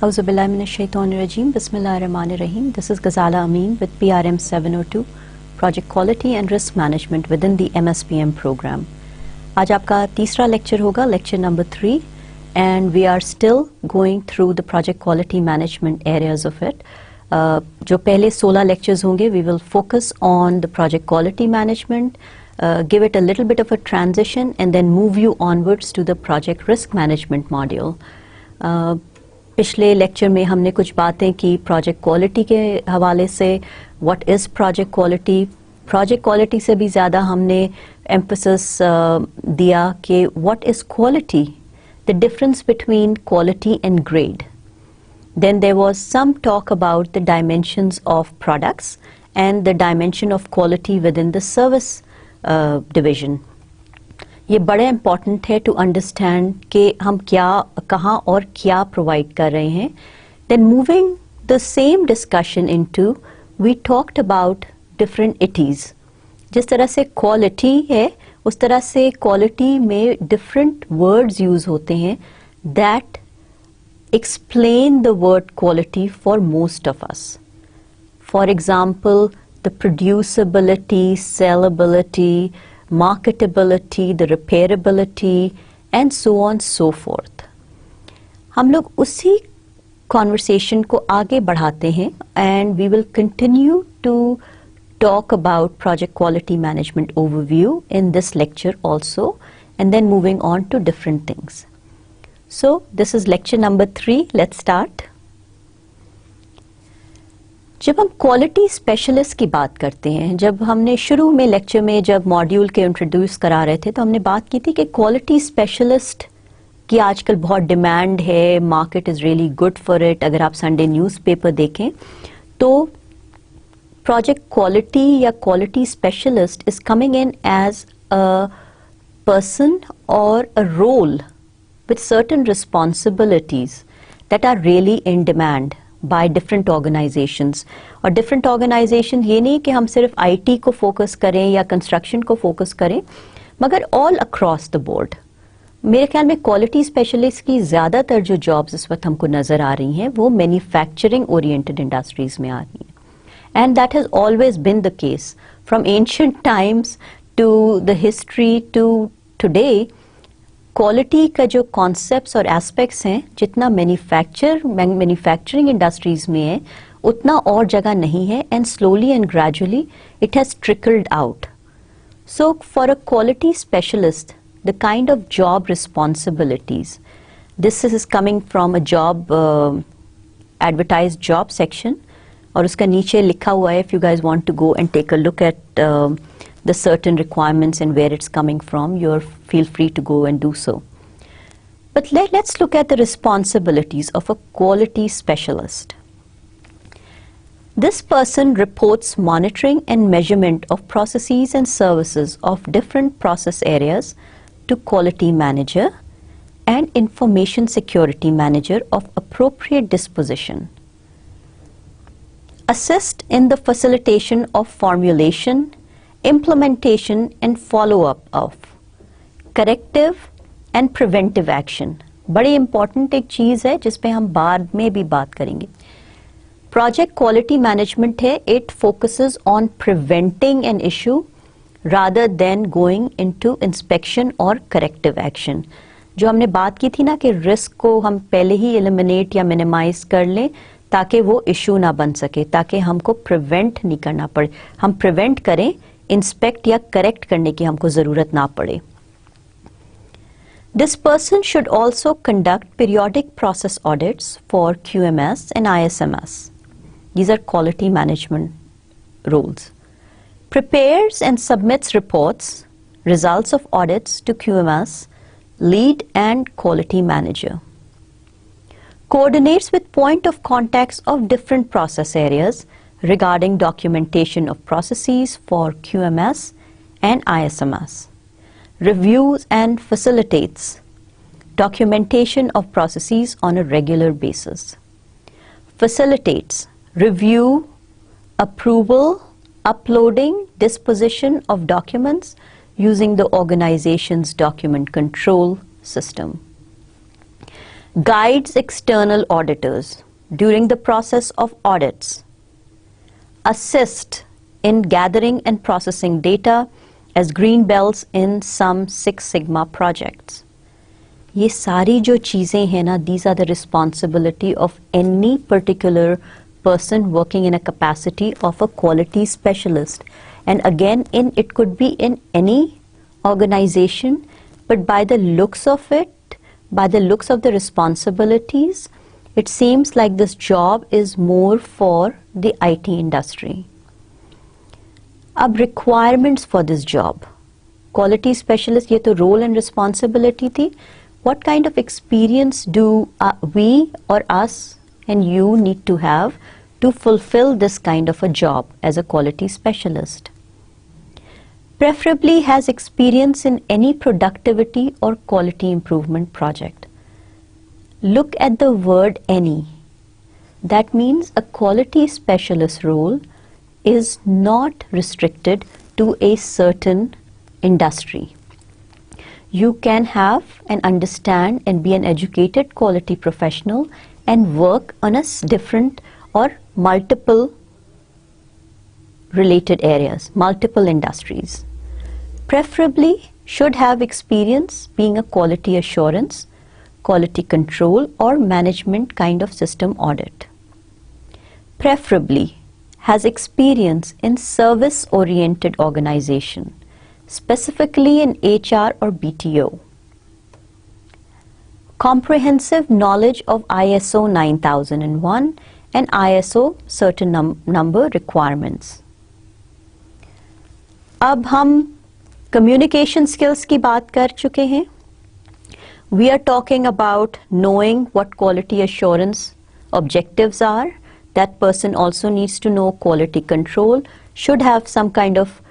Auzubillahiminash-shaytanir-rajeem. Bismillahir-rahmanir-rahim. This is Ghazala Amin with PRM 702, Project Quality and Risk Management within the MSPM program. आज आपका तीसरा lecture होगा, lecture number 3, and we are still going through the project quality management areas of it. जो पहले 16 lectures होंगे, we will focus on the project quality management, give it a little bit of a transition and then move you onwards to the project risk management module. पिछले lecture में हमने कुछ बातें की project quality के हवाले से. व्हाट इज़ प्रोजेक्ट क्वालिटी से भी ज़्यादा हमने एम्फसिस दिया कि what is quality, the difference between quality and grade. Then there was some talk about the dimensions of products and the dimension of quality within the service division. ये बड़े important है to understand कि हम क्या, कहाँ और क्या provide कर रहे हैं. Then moving the same discussion into, we talked about different ities. जिस तरह से क्वालिटी है उस तरह से क्वालिटी में डिफरेंट वर्ड्स यूज होते हैं that explain the word quality for most of us. For example the producibility, saleability, marketability, the repairability and so on so forth. हम लोग उसी conversation को आगे बढ़ाते हैं and we will continue to talk about project quality management overview in this lecture also, and then moving on to different things. So this is lecture number 3. Let's start. जब हम quality specialist की बात करते हैं, जब हमने शुरू में लेक्चर में जब मॉड्यूल के इंट्रोड्यूस करा रहे थे तो हमने बात की थी कि क्वालिटी स्पेशलिस्ट की आजकल बहुत डिमांड है, market is really good for it. अगर आप संडे न्यूज़पेपर देखें तो प्रोजेक्ट क्वालिटी या quality specialist is coming in as a person और a role with certain responsibilities that are really in demand by different organizations. और different organization ये नहीं कि हम सिर्फ IT को फोकस करें या कंस्ट्रक्शन को फोकस करें, मगर all across the board. मेरे ख्याल में क्वालिटी स्पेशलिस्ट की ज़्यादातर जो जॉब्स इस वक्त हमको नज़र आ रही हैं वो मैन्युफैक्चरिंग ओरिएंटेड इंडस्ट्रीज में आ रही हैं. And that has always been the case from ancient times to the history to today. Quality का जो कॉन्सेप्ट्स और एस्पेक्ट्स हैं, जितना मैन्युफैक्चरिंग इंडस्ट्रीज में है उतना और जगह नहीं है, and slowly and gradually it has trickled out. So for a quality specialist the kind of job responsibilities, this is coming from a job advertise job section, और उसका नीचे लिखा हुआ है if you guys want to go and take a look at the certain requirements and where it's coming from, feel free to go and do so. But let's look at the responsibilities of a quality specialist. This person reports monitoring and measurement of processes and services of different process areas to quality manager and information security manager of appropriate disposition. Assist in the facilitation of formulation, implementation and follow-up of corrective and preventive action. बड़ी important एक चीज़ है जिस पे हम बाद में भी बात करेंगे. Project quality management है, it focuses on preventing an issue rather than going into inspection or corrective action. जो हमने बात की थी ना कि रिस्क को हम पहले ही eliminate या minimize कर लें ताकि वो issue ना बन सके, ताकि हमको prevent नहीं करना पड़े. हम prevent करें, इंस्पेक्ट या करेक्ट करने की हमको जरूरत ना पड़े. This person should also conduct periodic process audits for QMS and ISMS. These are quality management roles. Prepares and submits reports, results of audits to QMS, lead and quality manager. Coordinates with point of contacts of different process areas regarding documentation of processes for QMS and ISMS. Reviews and facilitates documentation of processes on a regular basis. Facilitates review, approval, uploading, disposition of documents using the organization's document control system. guides external auditors during the process of audits, assist in gathering and processing data as green belts in some Six Sigma projects. ये सारी जो चीज़ें हैं ना, these are the responsibility of any particular person working in a capacity of a quality specialist. And again, it could be in any organization, but by the looks of it, by the looks of the responsibilities, it seems like this job is more for the IT industry. अब requirements for this job. Quality specialist, ये तो role and responsibility थी. What kind of experience do we or us and you need to have to fulfill this kind of a job as a quality specialist? Preferably has experience in any productivity or quality improvement project. Look at the word any. That means a quality specialist role is not restricted to a certain industry. You can have and understand and be an educated quality professional and work on a different or multiple related areas, multiple industries. Preferably should have experience being a quality assurance, quality control or management kind of system audit. Preferably has experience in service-oriented organization, specifically in HR or BTO. Comprehensive knowledge of ISO 9001 and ISO certain number requirements. अब हम communication skills की बात कर चुके हैं. We are talking about knowing what quality assurance objectives are. That person also needs to know quality control, should have some kind of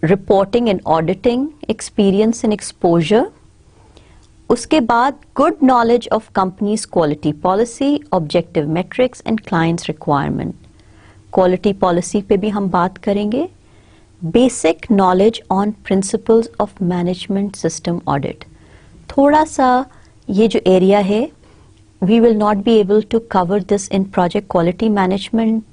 reporting and auditing experience and exposure. उसके बाद good knowledge of company's quality policy, objective metrics and clients requirement. Quality policy पे भी हम बात करेंगे. Basic knowledge on principles of management system audit. थोड़ा सा ये जो area है, we will not be able to cover this in project quality management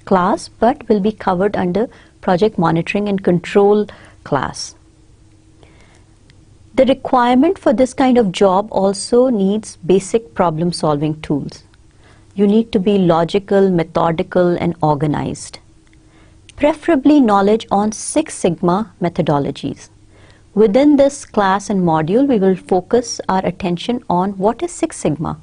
class, but will be covered under project monitoring and control class. The requirement for this kind of job also needs basic problem solving tools. You need to be logical, methodical and organized. Preferably knowledge on Six Sigma methodologies. Within this class and module, we will focus our attention on what is Six Sigma.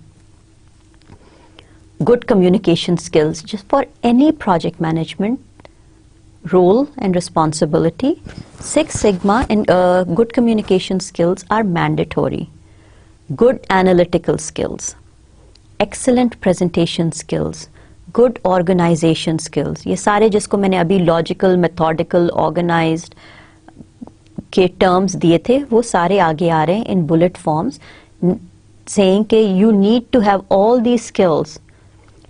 Good communication skills, just for any project management role and responsibility, Six Sigma and good communication skills are mandatory. Good analytical skills, excellent presentation skills, good organization skills. ये सारे जिसको मैंने अभी logical, methodical, organized के terms दिए थे, वो सारे आगे आ रहे हैं in bullet forms, saying कि you need to have all these skills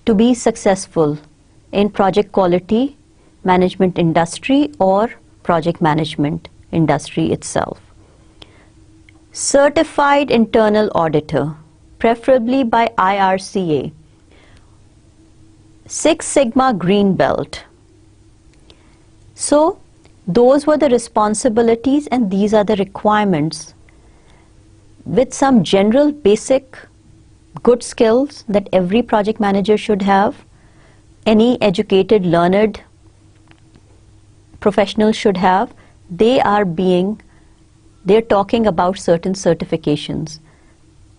to be successful in project quality management industry or project management industry itself. Certified internal auditor, preferably by IRCA. Six Sigma Green Belt. So those were the responsibilities and these are the requirements with some general basic good skills that every project manager should have. Any educated, learned professional should have. They're talking about certain certifications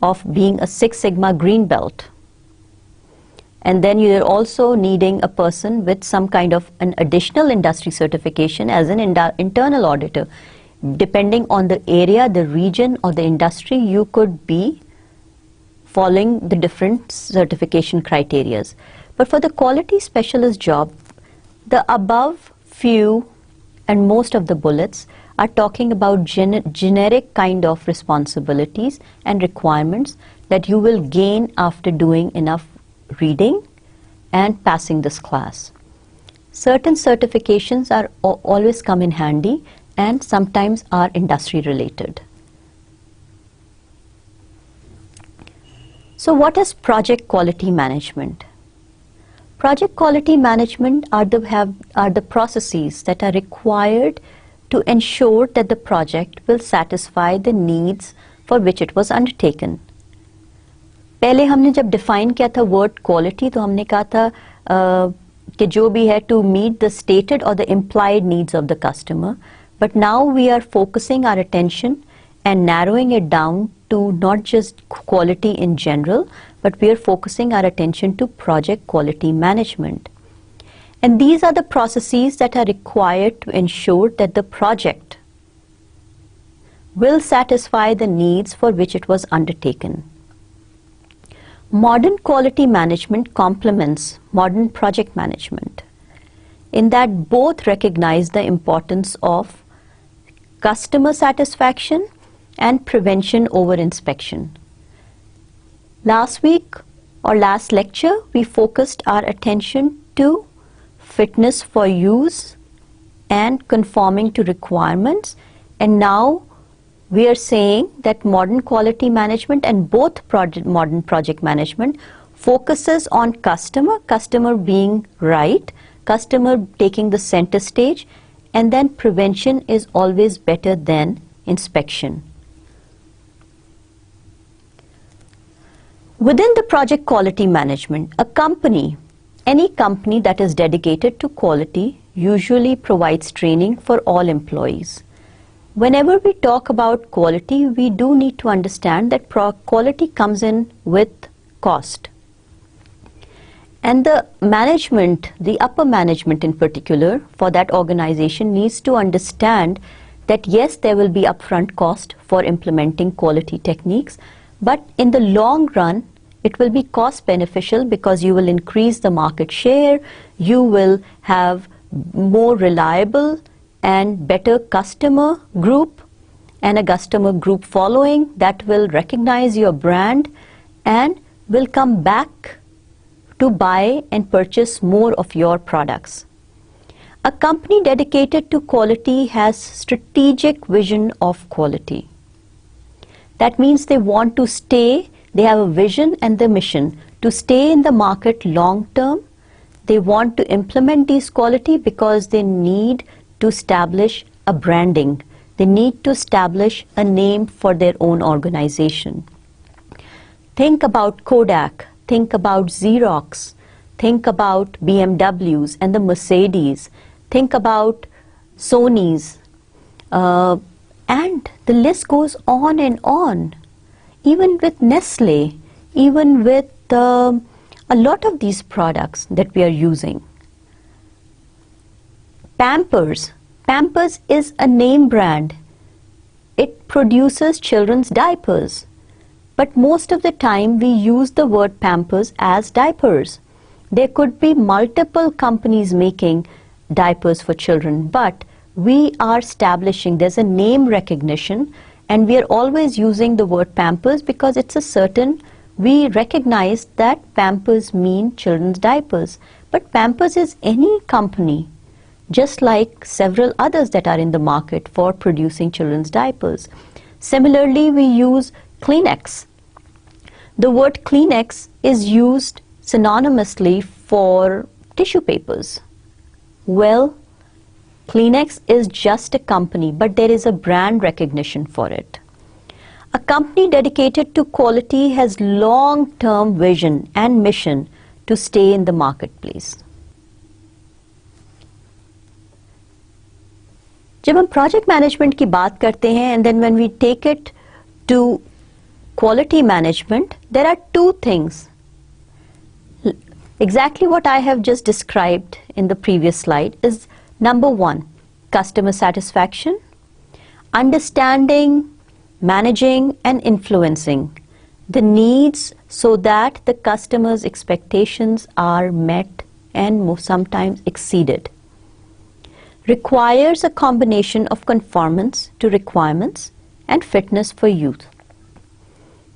of being a Six Sigma Green Belt. And then you're also needing a person with some kind of an additional industry certification as an internal auditor. Depending on the area, the region or the industry, you could be following the different certification criterias. But for the quality specialist job, the above few and most of the bullets are talking about generic kind of responsibilities and requirements that you will gain after doing enough reading and passing this class. Certain certifications are always come in handy and sometimes are industry related. So what is project quality management? Project quality management are the processes that are required to ensure that the project will satisfy the needs for which it was undertaken. पहले हमने जब define किया था word quality तो हमने कहा था कि जो भी है to meet the stated or the implied needs of the customer, but now we are focusing our attention and narrowing it down to not just quality in general, but we are focusing our attention to project quality management. And these are the processes that are required to ensure that the project will satisfy the needs for which it was undertaken. Modern quality management complements modern project management in that both recognize the importance of customer satisfaction and prevention over inspection. Last week or last lecture, we focused our attention to fitness for use and conforming to requirements, and now we are saying that modern quality management and both modern project management focuses on customer being right, customer taking the center stage, and then prevention is always better than inspection. Within the project quality management, any company that is dedicated to quality usually provides training for all employees. Whenever we talk about quality, we do need to understand that quality comes in with cost. And the management, the upper management in particular, for that organization needs to understand that yes, there will be upfront cost for implementing quality techniques, but in the long run, it will be cost beneficial because you will increase the market share, you will have more reliable and better customer group and a customer group following that will recognize your brand and will come back to buy and purchase more of your products. A company dedicated to quality has strategic vision of quality. That means they want to stay, they have a vision and the mission to stay in the market long term. They want to implement these quality because they need to establish a branding. They need to establish a name for their own organization. Think about Kodak, think about Xerox, think about BMWs and the Mercedes, think about Sony's, and the list goes on and on. Even with Nestle, even with a lot of these products that we are using. Pampers is a name brand. It produces children's diapers. But most of the time we use the word Pampers as diapers. There could be multiple companies making diapers for children, but we are establishing, there's a name recognition, and we are always using the word Pampers because it's a certain, we recognize that Pampers mean children's diapers. But Pampers is any company, just like several others that are in the market for producing children's diapers. Similarly, we use Kleenex. The word Kleenex is used synonymously for tissue papers. Well, Kleenex is just a company, but there is a brand recognition for it. A company dedicated to quality has long-term vision and mission to stay in the marketplace. जब हम project management की बात करते हैं, and then when we take it to quality management, there are two things. Exactly what I have just described in the previous slide is number one, customer satisfaction, understanding, managing and influencing the needs so that the customer's expectations are met and sometimes exceeded. Requires a combination of conformance to requirements and fitness for use.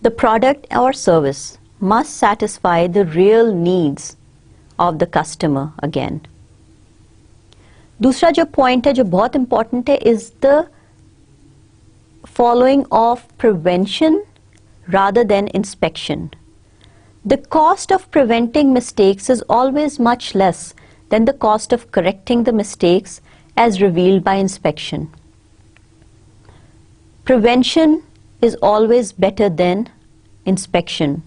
The product or service must satisfy the real needs of the customer again. दूसरा जो point है जो बहुत important है is the following of prevention rather than inspection. The cost of preventing mistakes is always much less than the cost of correcting the mistakes as revealed by inspection. Prevention is always better than inspection.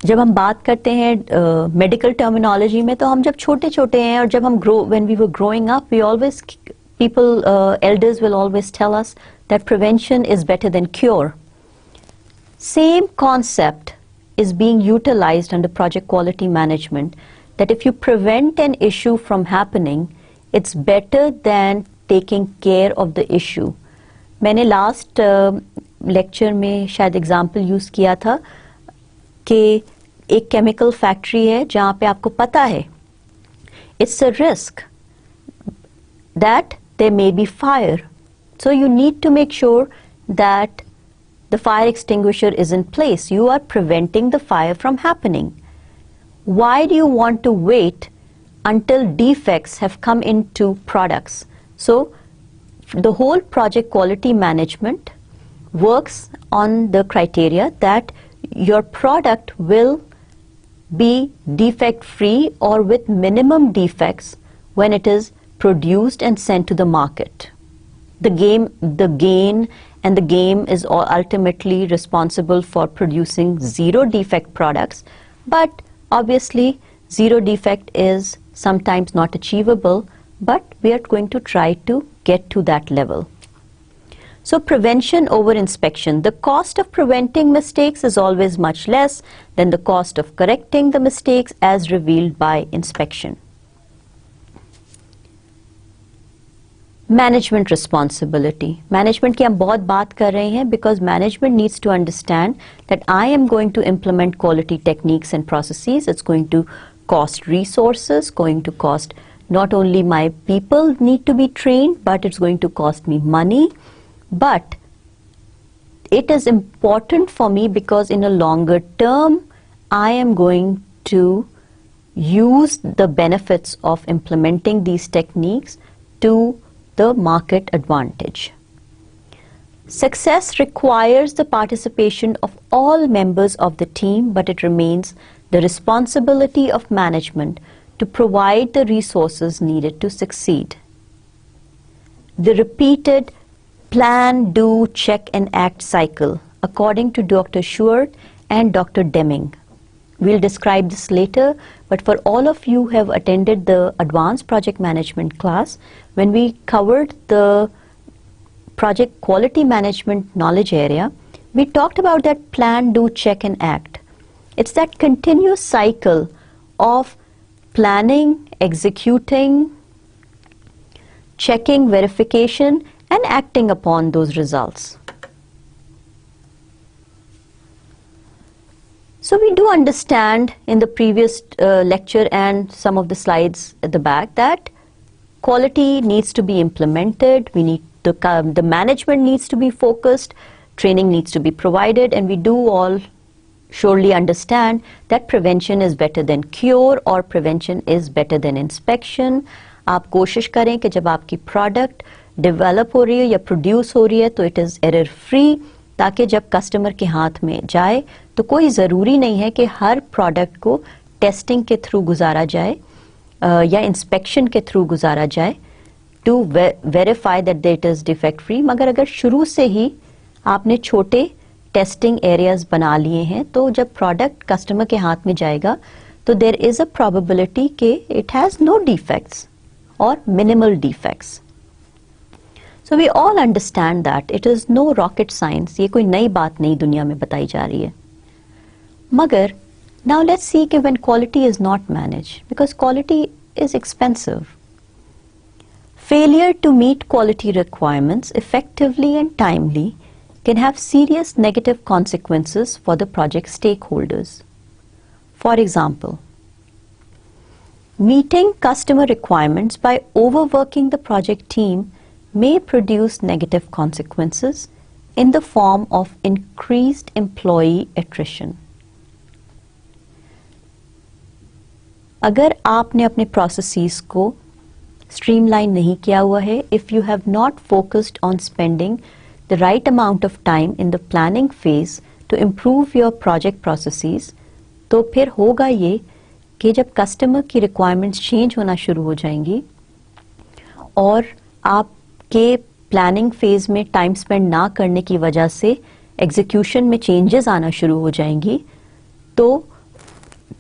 जब हम बात करते हैं medical terminology में, तो हम जब छोटे छोटे हैं और जब हम when we were growing up, we always, elders will always tell us that prevention is better than cure. Same concept is being utilized under project quality management, that if you prevent an issue from happening, it's better than taking care of the issue. मैंने last lecture में शायद example use किया था कि एक chemical factory है जहां पे आपको पता है it's a risk that there may be fire, so you need to make sure that the fire extinguisher is in place. You are preventing the fire from happening. Why do you want to wait until defects have come into products? So the whole project quality management works on the criteria that your product will be defect free or with minimum defects when it is produced and sent to the market. The gain and the game is ultimately responsible for producing zero defect products, but obviously zero defect is sometimes not achievable, but we are going to try to get to that level. So prevention over inspection. The cost of preventing mistakes is always much less than the cost of correcting the mistakes as revealed by inspection. Management responsibility. Management की हम बहुत बात कर रहे हैं because management needs to understand that I am going to implement quality techniques and processes. It's going to cost resources, going to cost not only my people need to be trained, but it's going to cost me money. But it is important for me because in a longer term, I am going to use the benefits of implementing these techniques to the market advantage. Success requires the participation of all members of the team, but it remains the responsibility of management to provide the resources needed to succeed. The repeated plan, do, check and act cycle, according to Dr. Schubert and Dr. Deming. We'll describe this later, but for all of you who have attended the advanced project management class, when we covered the project quality management knowledge area, we talked about that plan, do, check and act. It's that continuous cycle of planning, executing, checking, verification and acting upon those results. So we do understand in the previous lecture and some of the slides at the back that quality needs to be implemented, the management needs to be focused, training needs to be provided, and we do all surely understand that prevention is better than cure or prevention is better than inspection. आप कोशिश करें कि जब आपकी product develop हो रही है या produce हो रही है तो it is error free, ताकि जब कस्टमर के हाथ में जाए तो कोई ज़रूरी नहीं है कि हर प्रोडक्ट को टेस्टिंग के थ्रू गुजारा जाए या इंस्पेक्शन के थ्रू गुजारा जाए to verify that it is defect free. मगर अगर शुरू से ही आपने छोटे टेस्टिंग एरियाज बना लिए हैं तो जब प्रोडक्ट कस्टमर के हाथ में जाएगा तो देयर इज़ अ प्रोबेबिलिटी कि इट हैज़ नो डिफेक्ट्स और minimal defects. So we all understand that it is no rocket science, ये कोई नई बात नहीं दुनिया में बताई जा रही है। मगर now let's see कि when quality is not managed, because quality is expensive. Failure to meet quality requirements effectively and timely can have serious negative consequences for the project stakeholders. For example, meeting customer requirements by overworking the project team may produce negative consequences in the form of increased employee attrition. अगर आपने अपने processes को streamline नहीं किया हुआ है, if you have not focused on spending the right amount of time in the planning phase to improve your project processes, तो फिर होगा ये कि जब कस्टमर की रिक्वायरमेंट्स चेंज होना शुरू हो जाएंगी और आपके प्लानिंग फेज में टाइम स्पेंड ना करने की वजह से एग्जीक्यूशन में चेंजेस आना शुरू हो जाएंगी, तो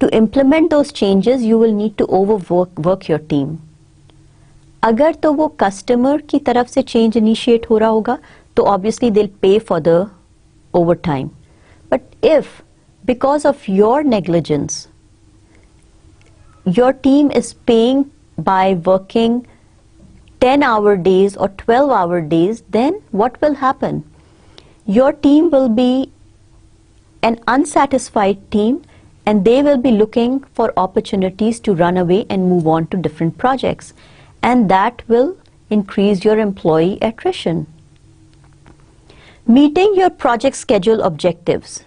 to implement those changes you will need to overwork your team. अगर तो वो कस्टमर की तरफ से चेंज इनिशिएट हो रहा होगा तो obviously they will pay for the over time, but if because of your negligence your team is paying by working 10-hour days or 12-hour days, then what will happen? Your team will be an unsatisfied team and they will be looking for opportunities to run away and move on to different projects, and that will increase your employee attrition. Meeting your project schedule objectives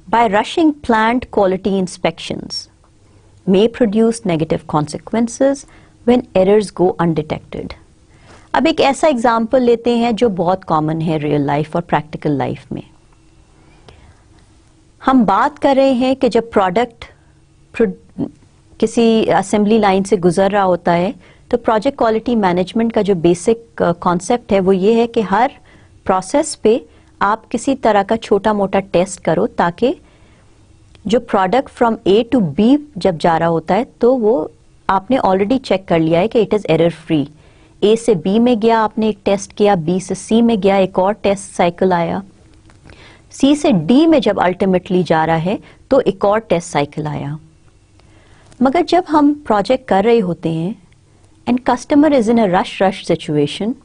by rushing planned quality inspections may produce negative consequences when errors go undetected. अब एक ऐसा example लेते हैं जो बहुत common है real life और practical life में। हम बात कर रहे हैं कि जब प्रोडक्ट किसी असेंबली लाइन से गुजर रहा होता है तो प्रोजेक्ट क्वालिटी मैनेजमेंट का जो बेसिक कॉन्सेप्ट है वो ये है कि हर प्रोसेस पे आप किसी तरह का छोटा मोटा टेस्ट करो ताकि जो product from A to B जब जा रहा होता है तो वो आपने ऑलरेडी चेक कर लिया है कि इट इज एरर फ्री। ए से बी में गया, आपने एक टेस्ट किया, बी से सी में गया, एक और टेस्ट साइकिल आया, सी से डी में जब अल्टीमेटली जा रहा है तो एक और टेस्ट साइकिल आया। मगर जब हम प्रोजेक्ट कर रहे होते हैं and customer is in a rush situation,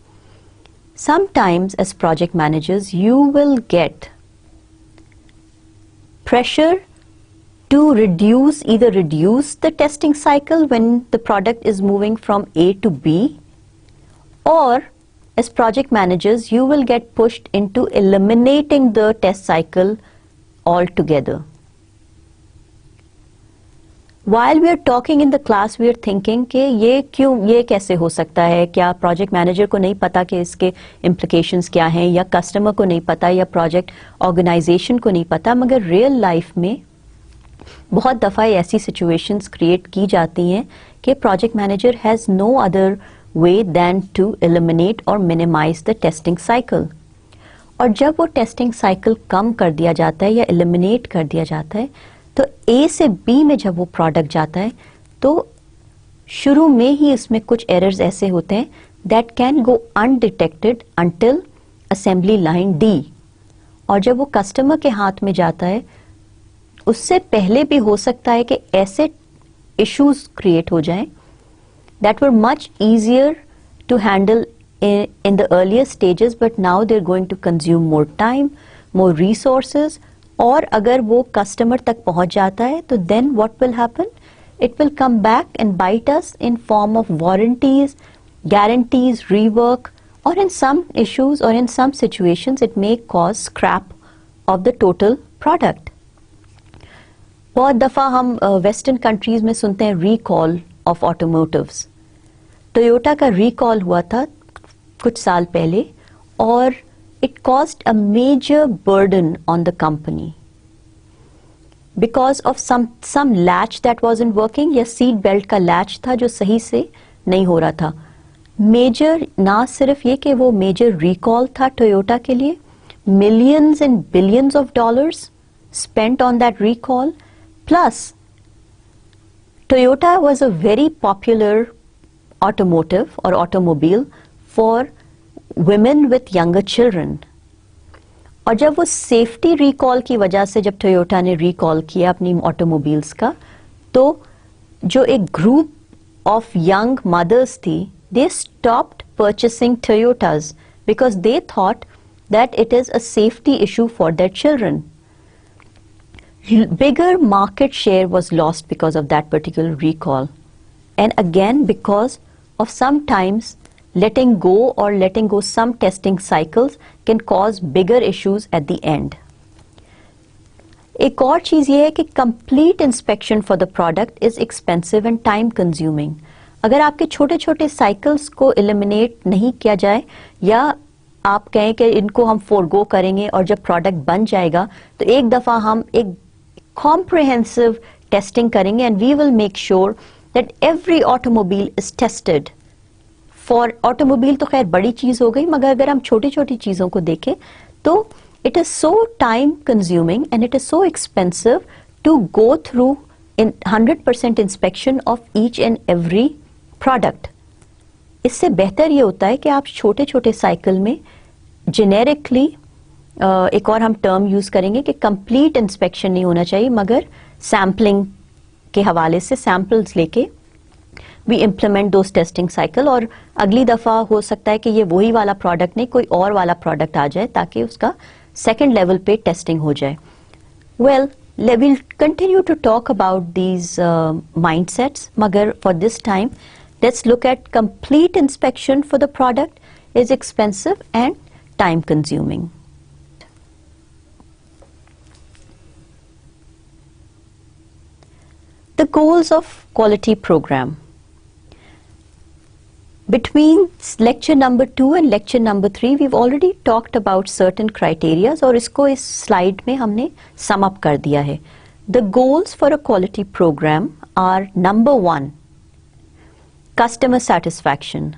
sometimes as project managers you will get pressure to either reduce the testing cycle when the product is moving from A to B, or as project managers you will get pushed into eliminating the test cycle altogether. While we are talking in the class we are thinking कि ये कैसे हो सकता है, क्या project manager को नहीं पता कि इसके implications क्या हैं, या कस्टमर को नहीं पता, या प्रोजेक्ट ऑर्गेनाइजेशन को नहीं पता। मगर रियल लाइफ में बहुत दफ़ा ऐसी सिचुएशंस क्रिएट की जाती हैं कि project manager has no other way than to eliminate और मिनिमाइज द टेस्टिंग साइकिल। और जब वो टेस्टिंग साइकिल कम कर दिया जाता है या एलिमिनेट कर दिया जाता है तो ए से बी में जब वो प्रोडक्ट जाता है तो शुरू में ही इसमें कुछ एरर्स ऐसे होते हैं that can go undetected until assembly line D, और जब वो कस्टमर के हाथ में जाता है उससे पहले भी हो सकता है कि ऐसे इश्यूज क्रिएट हो जाएं that were much easier to handle in the earlier stages, but now they're going to consume more time, more resources, और अगर वो कस्टमर तक पहुंच जाता है तो then what will happen? It will come back and bite us in form of warranties, guarantees, rework, or in some issues or in some situations it may cause scrap of the total product. बहुत दफ़ा हम western countries में सुनते हैं recall of automotives. Toyota का recall हुआ था कुछ साल पहले और it caused a major burden on the company because of some latch that wasn't working, या सीट बेल्ट का लैच था जो सही से नहीं हो रहा था। मेजर ना सिर्फ ये कि वो मेजर रिकॉल था टोयोटा के लिए, millions and billions of dollars spent on that recall, plus Toyota was a very popular automotive or automobile for women with younger children. और जब वो सेफ्टी रिकॉल की वजह से जब टोयोटा ने रिकॉल किया अपनी ऑटोमोबाइल्स का, तो जो एक ग्रुप ऑफ यंग मदर्स थी, they stopped purchasing Toyotas because they thought that it is a safety issue for their children. Bigger market share was lost because of that particular recall, and again because of sometimes letting go some testing cycles can cause bigger issues at the end. एक और चीज ये है कि complete inspection for the product is expensive and time consuming. अगर आपके छोटे छोटे साइकिल्स को एलिमिनेट नहीं किया जाए या आप कहें कि इनको हम फोरगो करेंगे और जब प्रोडक्ट बन जाएगा तो एक दफा हम एक कॉम्प्रिहेंसिव टेस्टिंग करेंगे and we will make sure that every automobile is tested for automobile. तो खैर बड़ी चीज हो गई, मगर अगर हम छोटी छोटी चीजों को देखें तो it is so time consuming and it is so expensive to go through in 100% inspection of each and every product. इससे बेहतर ये होता है कि आप छोटे छोटे साइकिल में जेनेरिकली, एक और हम टर्म यूज करेंगे कि कंप्लीट इंस्पेक्शन नहीं होना चाहिए, मगर सैम्पलिंग के हवाले से सैंपल्स लेके we implement those testing cycle, और अगली दफा हो सकता है कि ये वही वाला प्रोडक्ट नहीं कोई और वाला प्रोडक्ट आ जाए ताकि उसका सेकेंड लेवल पे टेस्टिंग हो जाए। Well, we'll continue to talk about these mindsets, magar for this time let's look at complete inspection for the product is expensive and time consuming. The goals of quality program. Between lecture number 2 and lecture number 3 we've already talked about certain criteria और इसको इस slide में हमने sum up कर दिया है। The goals for a quality program are number 1, customer satisfaction.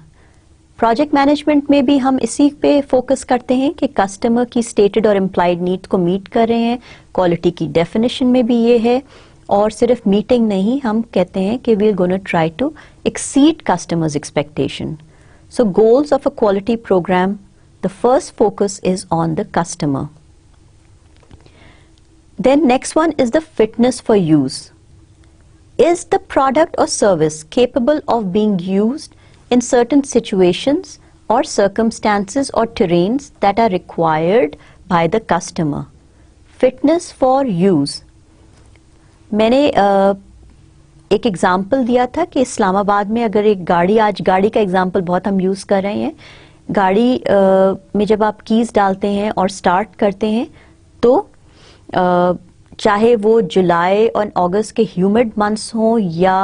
Project management में भी हम इसी पे focus करते हैं कि customer की stated और implied needs को meet कर रहे हैं। Quality की definition में भी ये है, और सिर्फ मीटिंग नहीं, हम कहते हैं कि we are gonna try to exceed customers expectation. So goals of a quality program, the first focus is on the customer. Then next one is the fitness for use. Is the product और service capable of being used in certain situations और circumstances or terrains that are required by the customer. Fitness for use. मैंने एक example दिया था कि इस्लामाबाद में अगर एक गाड़ी, आज गाड़ी का एग्जाम्पल बहुत हम यूज़ कर रहे हैं, गाड़ी में जब आप कीज़ डालते हैं और स्टार्ट करते हैं तो चाहे वो जुलाई और अगस्त के ह्यूमिड मंथ्स हों या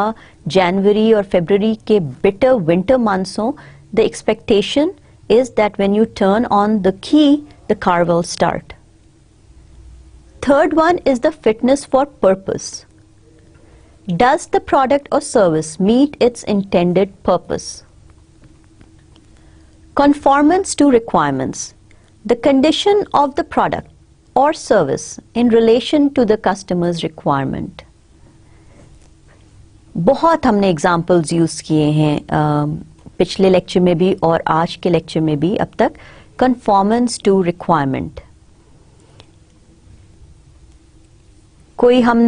जनवरी और फरवरी के बिटर विंटर मंथ्स हों, the expectation is that when U turn on the key the car will start. Third one is the fitness for purpose. Does the product or service meet its intended purpose? Conformance to requirements. The condition of the product or service in relation to the customer's requirement. बहुत हमने examples use किए हैं पिछले lecture में भी और आज के लेक्चर में भी अब तक. Conformance to requirement. कोई हम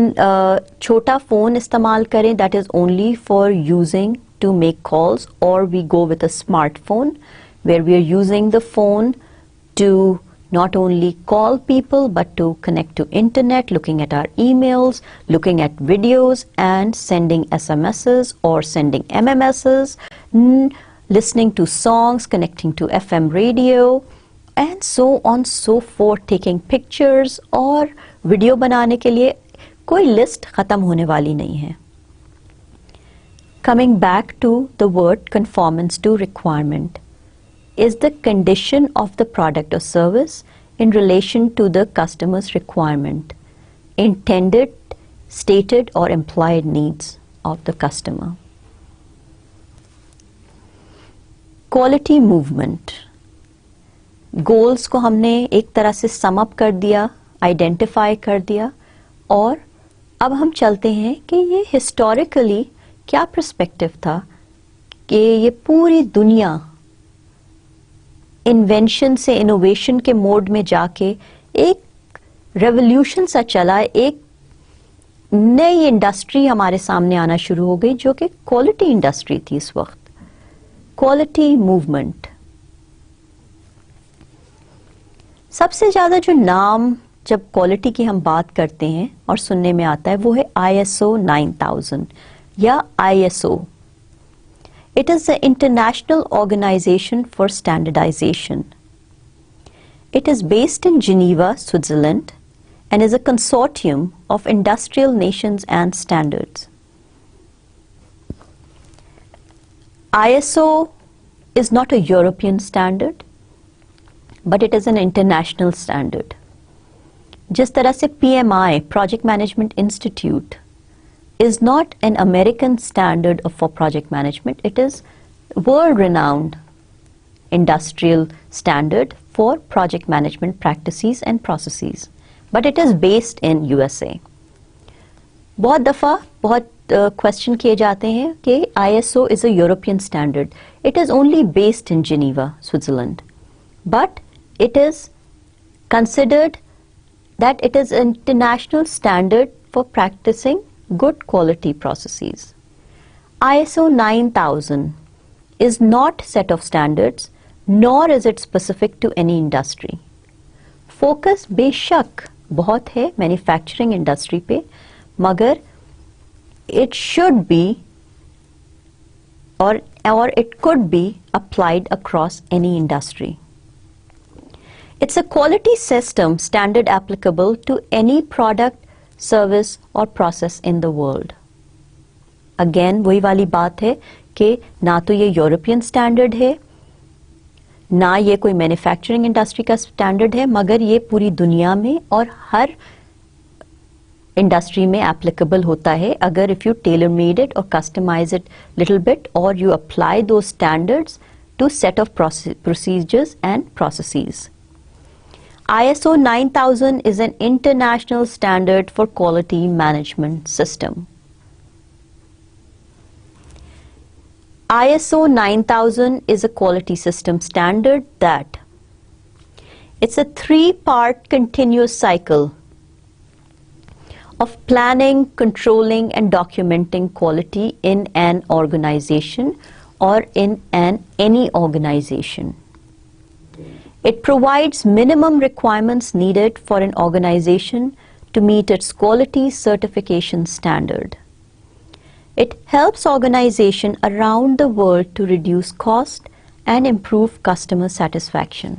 छोटा फोन इस्तेमाल करें that is only for using to make calls, or we go with a smartphone where we are using the phone to not only call people but to connect to internet, looking at our emails, looking at videos and sending SMSs or sending MMSs, listening to songs, connecting to FM radio and so on so forth, taking pictures और video बनाने के लिए कोई list खत्म होने वाली नहीं है. Coming back to the word conformance to requirement is the condition of the product or service in relation to the customer's requirement, intended, stated or implied needs of the customer. Quality movement. Goals को हमने एक तरह से sum up कर दिया, identify कर दिया, और अब हम चलते हैं कि ये हिस्टोरिकली क्या पर्सपेक्टिव था कि ये पूरी दुनिया इन्वेंशन से इनोवेशन के मोड में जाके एक रेवोल्यूशन सा चला, एक नई इंडस्ट्री हमारे सामने आना शुरू हो गई जो कि क्वालिटी इंडस्ट्री थी इस वक्त. Quality movement. सबसे ज्यादा जो नाम जब क्वालिटी की हम बात करते हैं और सुनने में आता है वो है ISO 9000 या ISO. It is the International Organization for Standardization. It is based in Geneva, Switzerland, and is a consortium of industrial nations and standards. ISO is not a European standard, but it is an international standard. जिस तरह से PMI, Project Management Institute, is not an American standard for project management. It is world-renowned industrial standard for project management practices and processes, but it is based in USA. बहुत दफ़ा बहुत question किए जाते हैं कि ISO is a European standard. It is only based in Geneva, Switzerland, but it is considered that it is an international standard for practicing good quality processes. ISO 9000 is not set of standards, nor is it specific to any industry. Focus बेशक बहुत है manufacturing industry पे, मगर it should be or it could be applied across any industry. It's a quality system standard applicable to any product, service or process in the world. Again वही वाली बात है कि ना तो ये यूरोपियन स्टैंडर्ड है, ना ये कोई मैन्युफैक्चरिंग इंडस्ट्री का स्टैंडर्ड है, मगर ये पूरी दुनिया में और हर इंडस्ट्री में एप्लीकेबल होता है अगर if you tailor made it और कस्टमाइज इट लिटिल बिट और you apply those standards to set of procedures and processes. ISO 9000 is an international standard for quality management system. ISO 9000 is a quality system standard that it's a 3-part continuous cycle of planning, controlling and documenting quality in an organization or in any organization. It provides minimum requirements needed for an organization to meet its quality certification standard. It helps organizations around the world to reduce cost and improve customer satisfaction.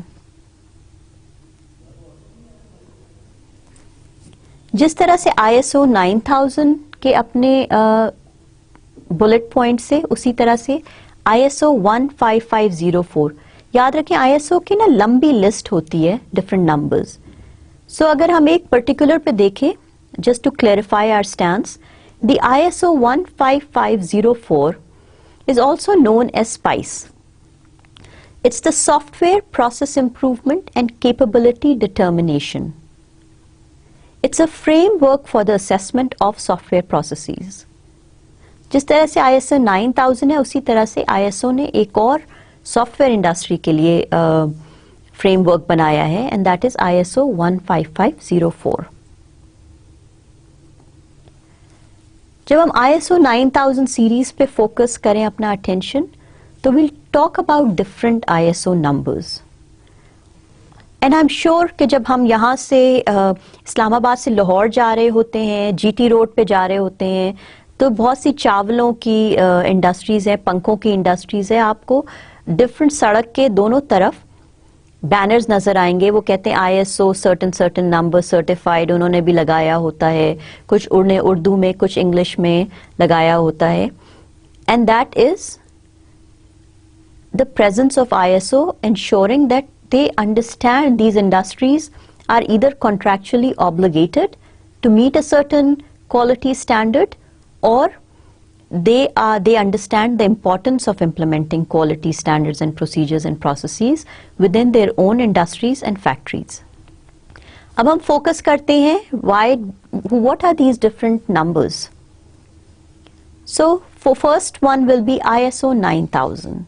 जिस तरह से ISO 9000 के अपने bullet point से, उसी तरह से ISO 15504, याद रखें ISO की ना लंबी लिस्ट होती है डिफरेंट नंबर्स. सो अगर हम एक पर्टिकुलर पे देखें, just to clarify our stance, the ISO 15504 is also known as SPICE. It's the Software Process Improvement and Capability Determination. It's a framework for the assessment of software processes. जिस तरह से ISO 9000 है, उसी तरह से ISO ने एक और सॉफ्टवेयर इंडस्ट्री के लिए फ्रेमवर्क बनाया है, एंड दैट इज ISO 15504. जब हम ISO 9000 सीरीज पे फोकस करें अपना अटेंशन, तो will talk about different ISO numbers. And I am sure कि जब हम यहाँ से इस्लामाबाद से लाहौर जा रहे होते हैं, GT रोड पे जा रहे होते हैं, तो बहुत सी चावलों की इंडस्ट्रीज है, पंखों की इंडस्ट्रीज है, आपको डिफरेंट सड़क के दोनों तरफ बैनर्स नजर आएंगे. वो कहते हैं ISO सर्टन नंबर सर्टिफाइड, उन्होंने भी लगाया होता है, कुछ उर्दू में, कुछ इंग्लिश में लगाया होता है. And that is the presence of ISO ensuring that they understand these industries are either contractually obligated to meet a certain quality standard, or they understand the importance of implementing quality standards and procedures and processes within their own industries and factories. अब हम focus करते हैं what are these different numbers. So for first one will be ISO 9000.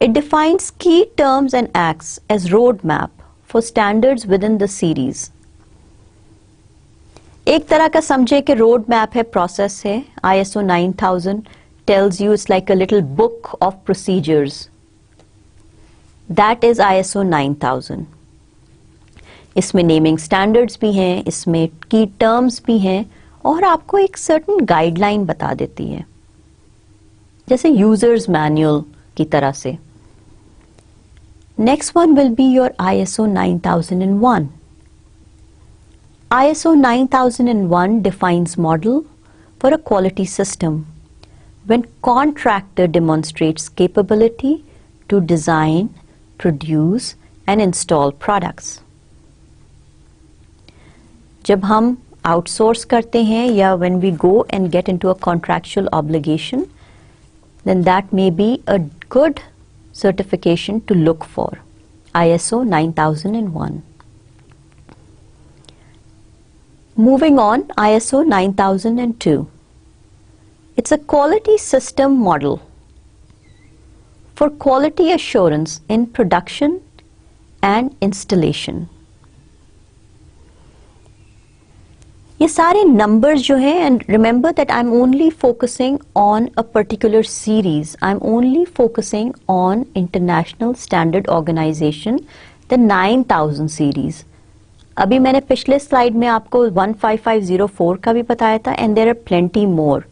It defines key terms and acts as roadmap for standards within the series. एक तरह का समझे कि road map है, प्रोसेस है. ISO 9000 tells you it's like a little book of procedures. That is ISO 9000. इसमें naming standards भी हैं, इसमें की टर्म्स भी हैं, और आपको एक सर्टेन गाइडलाइन बता देती है, जैसे यूजर्स मैनुअल की तरह से. Next one will be your ISO 9001. ISO 9001 defines model for a quality system when contractor demonstrates capability to design, produce and install products. जब हम outsource करते हैं या when we go and get into a contractual obligation, then that may be a good certification to look for. ISO 9001. Moving on, ISO 9002. It's a quality system model for quality assurance in production and installation. ये सारे numbers जो हैं, and remember that I'm only focusing on a particular series. I'm only focusing on International Standard Organization, the 9000 series. अभी मैंने पिछले slide में आपको 15504 का भी बताया था, and there are plenty more.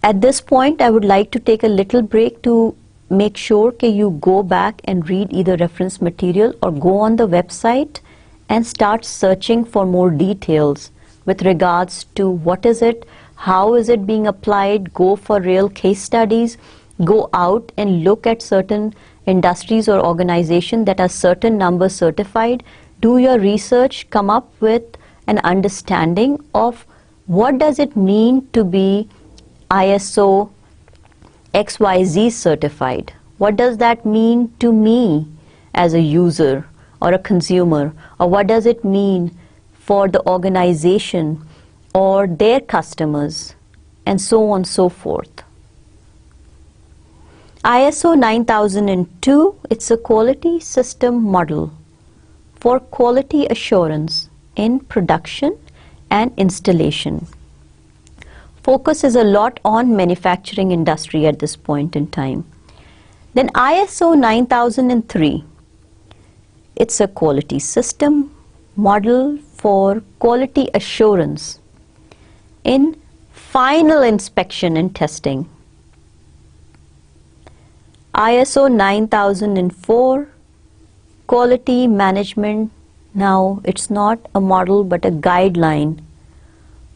At this point, I would like to take a little break to make sure that you go back and read either reference material or go on the website and start searching for more details with regards to what is it, how is it being applied, go for real case studies, go out and look at certain industries or organizations that are certain numbers certified, do your research, come up with an understanding of what does it mean to be ISO XYZ certified. What does that mean to me as a user or a consumer, or what does it mean for the organization or their customers, and so on and so forth. ISO 9002, it's a quality system model for quality assurance in production and installation. Focus is a lot on manufacturing industry at this point in time. Then ISO 9003, it's a quality system model for quality assurance in final inspection and testing. ISO 9004, quality management. Now it's not a model but a guideline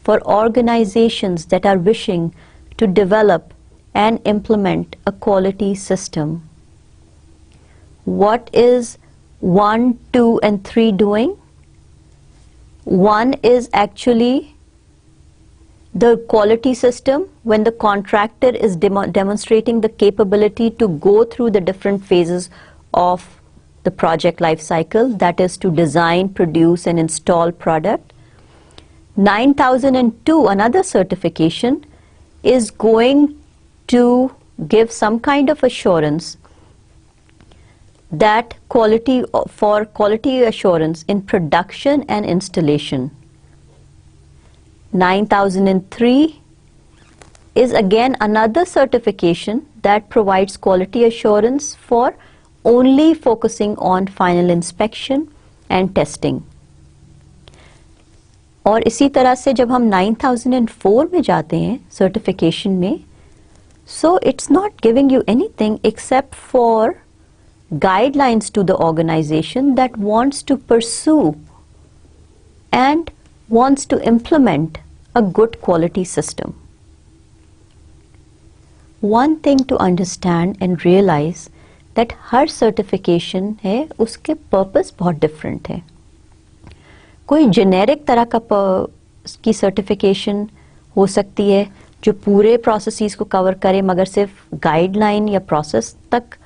for organizations that are wishing to develop and implement a quality system. What is 1, 2 and 3 doing? 1 is actually the quality system when the contractor is demonstrating the capability to go through the different phases of the project life cycle, that is to design, produce and install product. 9002, another certification, is going to give some kind of assurance that for quality assurance in production and installation. 9003 is again another certification that provides quality assurance for only focusing on final inspection and testing. और इसी तरह से जब हम 9004 में जाते हैं certification में, so it's not giving you anything except for guidelines to the organization that wants to pursue and wants to implement a good quality system. One thing to understand and realize that her certification है उसके purpose बहुत different है. कोई generic तरह का की certification हो सकती है जो पूरे processes को cover करे मगर सिर्फ guideline या process तक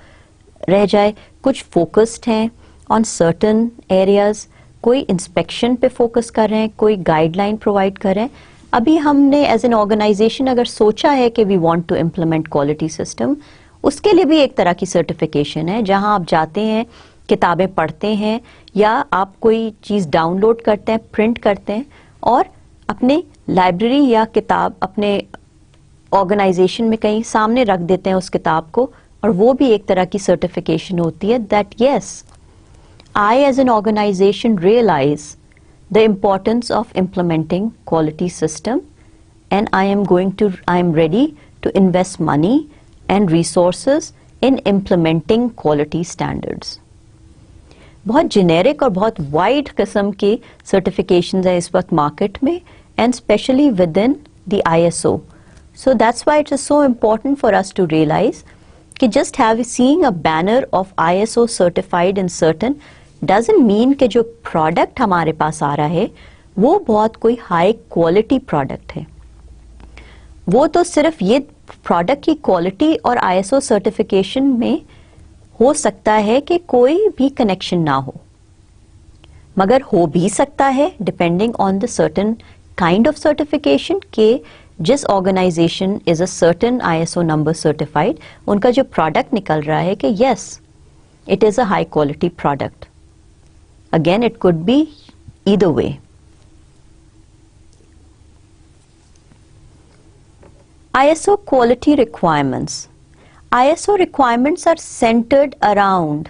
रह जाए. कुछ focused हैं on certain areas, कोई inspection पे focus कर रहे हैं, कोई guideline provide कर रहे हैं. अभी हमने as an organization अगर सोचा है कि we want to implement quality system, उसके लिए भी एक तरह की certification है जहां आप जाते हैं, किताबें पढ़ते हैं या आप कोई चीज़ डाउनलोड करते हैं, प्रिंट करते हैं और अपने लाइब्रेरी या किताब अपने ऑर्गेनाइजेशन में कहीं सामने रख देते हैं उस किताब को, और वो भी एक तरह की सर्टिफिकेशन होती है that yes I as an organisation realise the importance of implementing quality system and I am ready to invest money and resources in implementing quality standards. बहुत generic और बहुत wide किस्म के certifications हैं इस वक्त market में, and especially within the ISO. So that's why it is so important for us to realize कि just seeing a banner of ISO certified in certain doesn't mean कि जो प्रोडक्ट हमारे पास आ रहा है वो बहुत कोई हाई क्वालिटी प्रोडक्ट है। वो तो सिर्फ ये प्रोडक्ट की क्वालिटी और आईएसओ सर्टिफिकेशन में हो सकता है कि कोई भी कनेक्शन ना हो, मगर हो भी सकता है depending on the certain kind of certification के जिस organisation is a certain ISO number certified, उनका जो प्रोडक्ट निकल रहा है कि yes it is a high quality product. Again it could be either way. ISO quality requirements. ISO requirements are centered around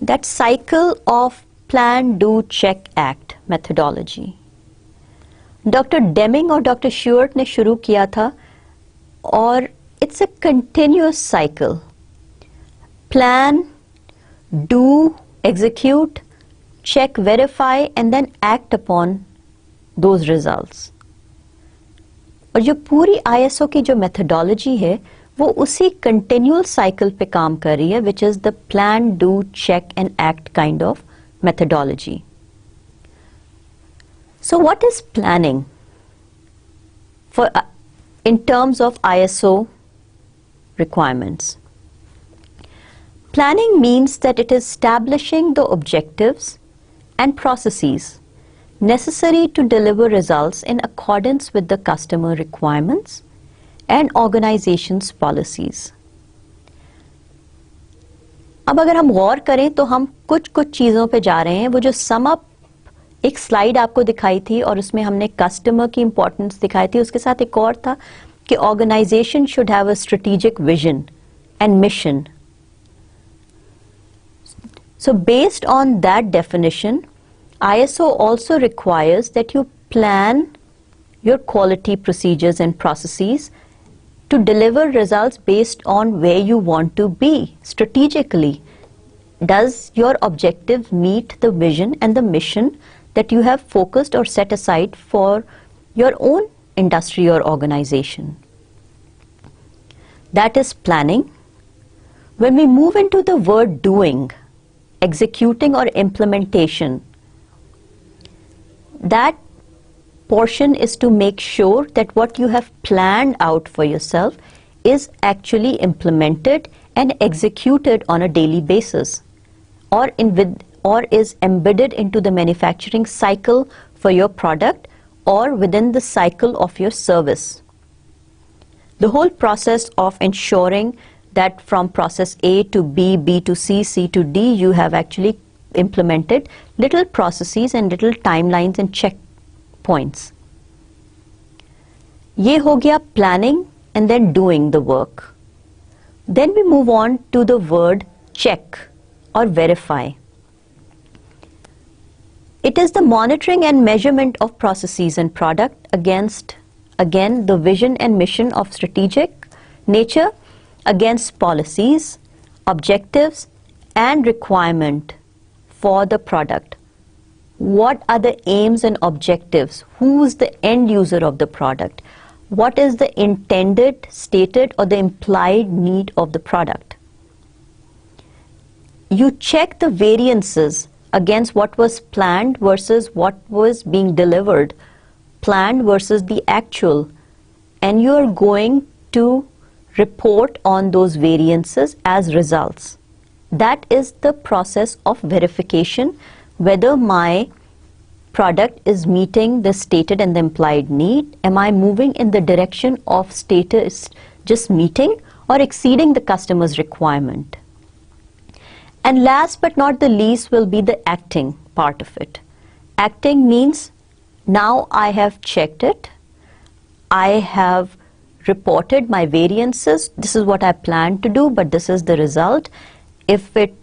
that cycle of plan, do, check, act methodology. Dr. Deming और Dr. Shewart ने शुरू किया था और it's a continuous cycle. Plan, do, execute, check, verify and then act upon those results. और जो पूरी ISO की जो मेथोडोलॉजी है वो उसी कंटिन्यूअल साइकिल पे काम कर रही है, which is the plan, do, check and act kind of methodology. So what is planning for in terms of ISO requirements? Planning means that it is establishing the objectives and processes necessary to deliver results in accordance with the customer requirements and organization's policies. अब अगर हम गौर करें तो हम कुछ चीजों पे जा रहे हैं। वो जो सम अप एक स्लाइड आपको दिखाई थी और उसमें हमने कस्टमर की इंपॉर्टेंस दिखाई थी, उसके साथ एक और था कि organisation should have a strategic vision and mission. So based on that definition, ISO also requires that you plan your quality procedures and processes to deliver results based on where you want to be strategically. Does your objective meet the vision and the mission that you have focused or set aside for your own industry or organization? That is planning. When we move into the word doing, executing or implementation, that portion is to make sure that what you have planned out for yourself is actually implemented and executed on a daily basis, or is embedded into the manufacturing cycle for your product or within the cycle of your service. The whole process of ensuring that from process A to B, B to C, C to D, you have actually implemented little processes and little timelines and checkpoints. ये हो गया planning and then doing the work. Then we move on to the word check or verify. It is the monitoring and measurement of processes and product against, again, the vision and mission of strategic nature, against policies, objectives and requirement for the product. What are the aims and objectives? Who is the end user of the product? What is the intended, stated or the implied need of the product? You check the variances against what was planned versus what was being delivered, planned versus the actual, and you are going to report on those variances as results. That is the process of verification, whether my product is meeting the stated and the implied need. Am I moving in the direction of status just meeting or exceeding the customer's requirement? And last but not the least will be the acting part of it. Acting means now I have checked it, I have reported my variances, this is what I planned to do, but this is the result. If it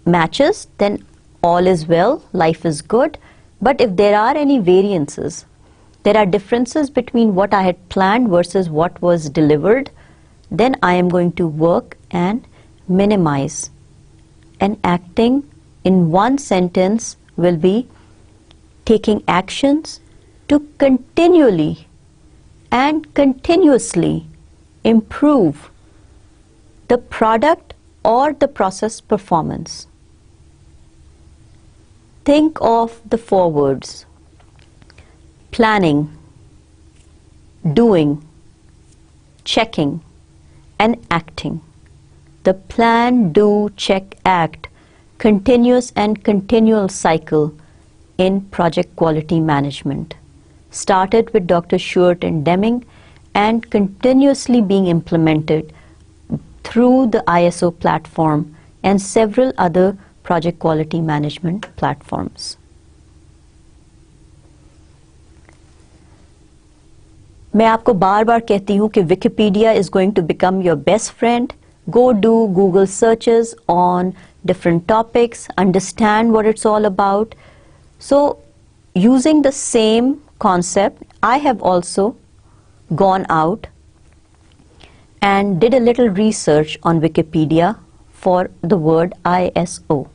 matches, then all is well, life is good. But if there are any variances, there are differences between what I had planned versus what was delivered, then I am going to work and minimize. And acting in one sentence will be taking actions to continually and continuously improve the product or the process performance. think of the four words: planning, doing, checking, and acting. The plan, do, check, act, continuous and continual cycle in project quality management started with Dr. Short and Deming and continuously being implemented through the ISO platform and several other project quality management platforms. मैं आपको बार बार कहती हूँ कि Wikipedia is going to become your best friend. Go do Google searches on different topics, understand what it's all about. So, using the same concept, I have also gone out and did a little research on Wikipedia for the word ISO,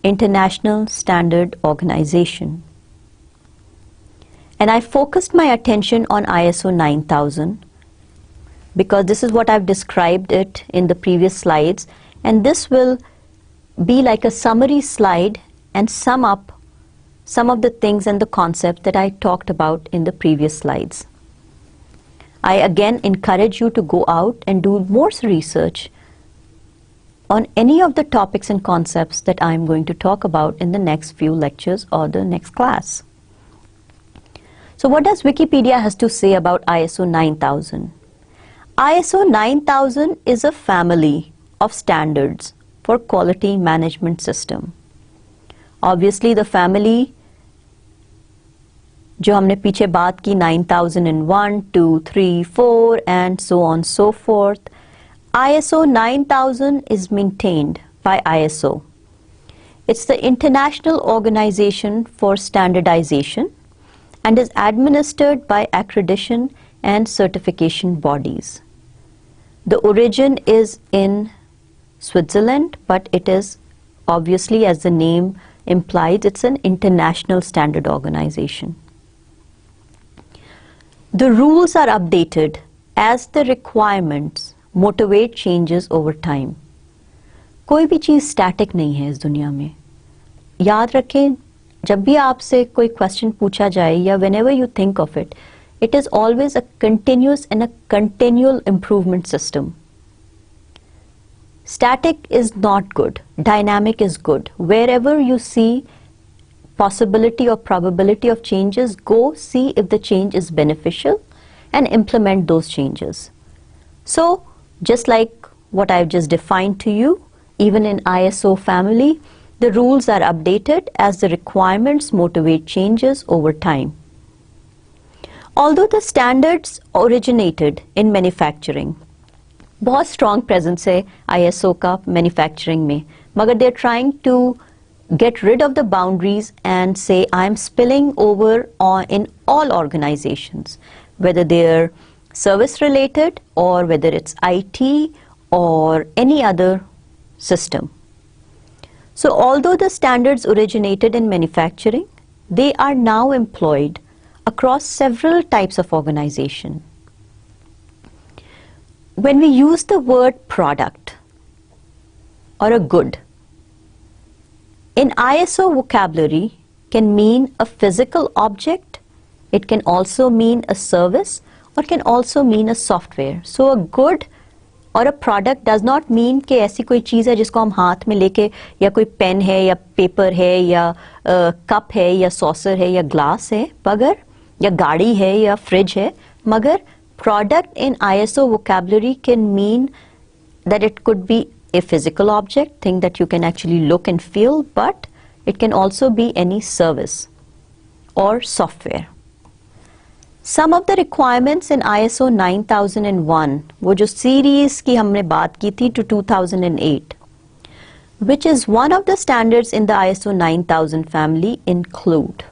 International Standard Organization. And I focused my attention on ISO 9000 because this is what I've described it in the previous slides, and this will be like a summary slide and sum up some of the things and the concepts that I talked about in the previous slides. I again encourage you to go out and do more research on any of the topics and concepts that I'm going to talk about in the next few lectures or the next class. So what does Wikipedia has to say about ISO 9000? ISO 9000 is a family of standards for quality management system. Obviously the family जो हमने पीछे बात की 9001, 2, 3, 4 and so on so forth, ISO 9000 is maintained by ISO. It's the International Organization for Standardization and is administered by accreditation and certification bodies. The origin is in Switzerland, but it is obviously, as the name implies, it's an international standard organization. The rules are updated as the requirements motivate changes over time. कोई भी चीज़ static नहीं है इस दुनिया में. याद रखें, जब भी आपसे कोई question पूछा जाए या whenever you think of it, it is always a continuous and a continual improvement system. Static is not good. Dynamic is good. Wherever you see possibility or probability of changes, go see if the change is beneficial and implement those changes. So, just like what I've just defined to you, even in ISO family, the rules are updated as the requirements motivate changes over time. Although the standards originated in manufacturing, बहुत strong presence है ISO का manufacturing में, मगर they're trying to get rid of the boundaries and say I'm spilling over in all organizations, whether they're service related or whether it's IT or any other system. So although the standards originated in manufacturing, they are now employed across several types of organization. When we use the word product or a good, in ISO vocabulary can mean a physical object, it can also mean a service, or can also mean a software. So a good or a product does not mean कि ऐसी कोई चीज़ है जिसको हम हाथ में लेके, या कोई पेन है या पेपर है या कप है या सॉसर है या ग्लास है, मगर या गाड़ी है या फ्रिज है, मगर product in ISO vocabulary can mean that it could be a physical object, thing that you can actually look and feel, but it can also be any service or software. Some of the requirements in ISO 9001, वो जो series की हमने बात की थी to 2008, which is one of the standards in the ISO 9000 family, include.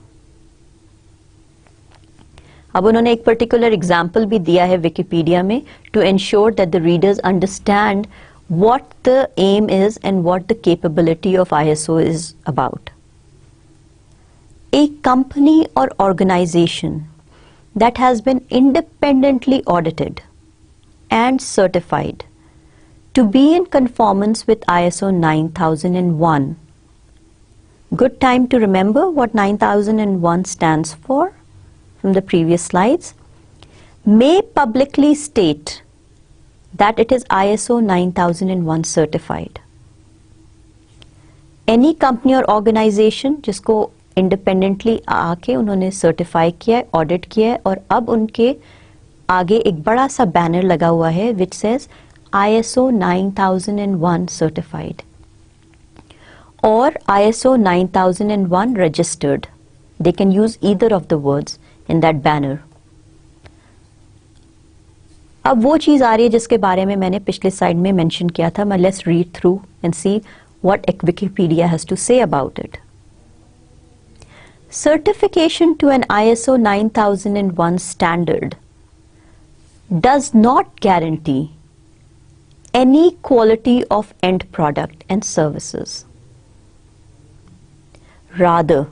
अब उन्होंने एक particular example भी दिया है Wikipedia में to ensure that the readers understand what the aim is and what the capability of ISO is about. A company or organization that has been independently audited and certified to be in conformance with ISO 9001 Good time to remember what 9001 stands for from the previous slides. May publicly state that it is ISO 9001 certified. Any company or organization जिसको independently आके उन्होंने certify किया है, audit किया है और अब उनके आगे एक बड़ा सा banner लगा हुआ है which says ISO 9001 certified or ISO 9001 registered. They can use either of the words in that banner. अब वो चीज़ आ रही है जिसके बारे में मैंने पिछले स्लाइड में मेंशन किया था. मैं let's read through and see what Wikipedia has to say about it. Certification to an ISO 9001 standard does not guarantee any quality of end product and services. Rather,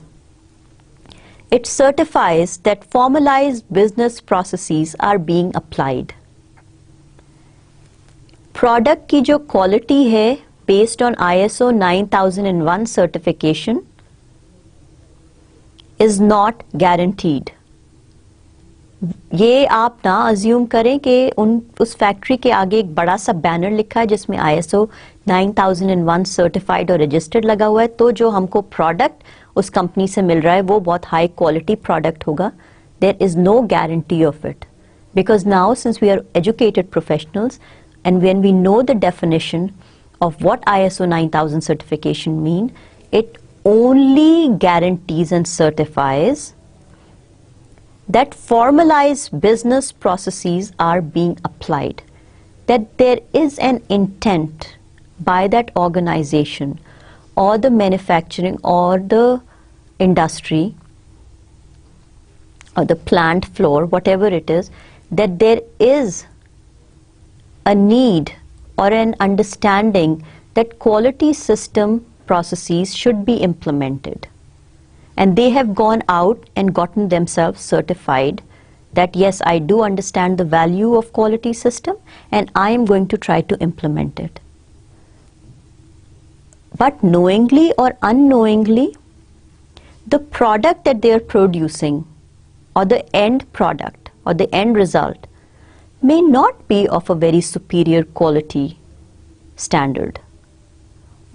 it certifies that formalized business processes are being applied. Product की जो quality है based on ISO 9001 certification is not guaranteed. ये आप ना assume करें कि उस factory के आगे एक बड़ा सा बैनर लिखा है जिसमें ISO 9001 सर्टिफाइड और रजिस्टर्ड लगा हुआ है, तो जो हमको प्रोडक्ट उस कंपनी से मिल रहा है वो बहुत हाई क्वालिटी प्रोडक्ट होगा. There is no guarantee of it, because now since we are educated professionals and when we know the definition of what ISO 9000 certification mean, it only guarantees and certifies that formalized business processes are being applied, that there is an intent by that organization or the manufacturing or the industry or the plant floor, whatever it is, that there is a need or an understanding that quality system processes should be implemented. And they have gone out and gotten themselves certified that yes, I do understand the value of quality system and I am going to try to implement it. But knowingly or unknowingly, the product that they are producing or the end product or the end result may not be of a very superior quality standard.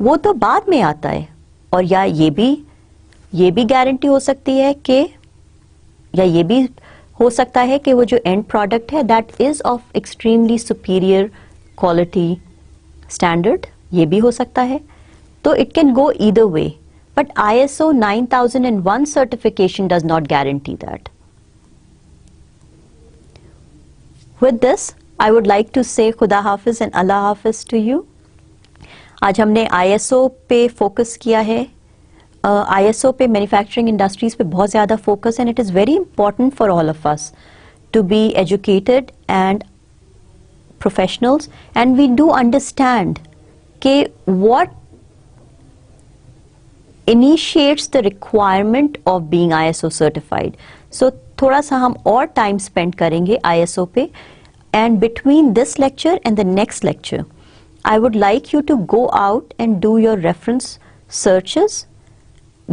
वो तो बाद में आता है. और या ये भी गारंटी हो सकती है कि या ये भी हो सकता है कि वो जो एंड प्रोडक्ट है that is of extremely superior quality standard, ये भी हो सकता है. तो it can go either way, but ISO 9001 certification does not guarantee that. With this, I would like to say Khuda Hafiz and Allah Hafiz to you. आज हमने ISO पे focus किया है. ISO पे मैन्युफैक्चरिंग इंडस्ट्रीज पे बहुत ज़्यादा focus, and it is very important for all of us to be educated and professionals, and we do understand कि what initiates the requirement of being ISO certified. So थोड़ा सा हम और time spend करेंगे ISO पे, and between this lecture and the next lecture I would like you to go out and do your reference searches.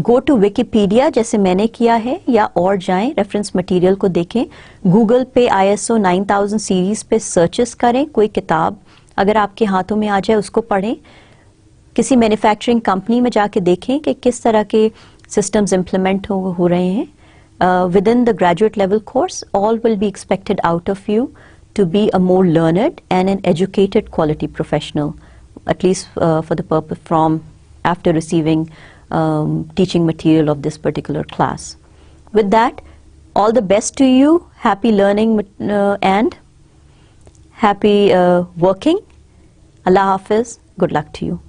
Go to Wikipedia जैसे मैंने किया है, या और जाएं रेफरेंस मटेरियल को देखें. गूगल पे ISO 9000 सीरीज पे सर्चेस करें. कोई किताब अगर आपके हाथों में आ जाए उसको पढ़ें. किसी मैन्युफैक्चरिंग कंपनी में जाके देखें कि किस तरह के सिस्टम्स इम्प्लीमेंट हो रहे हैं. Within the graduate level course, all will be expected out of you to be a more learned and an educated quality professional, at least for the purpose from after receiving teaching material of this particular class. With that, all the best to you. Happy learning and happy working. Allah Hafiz. Good luck to you.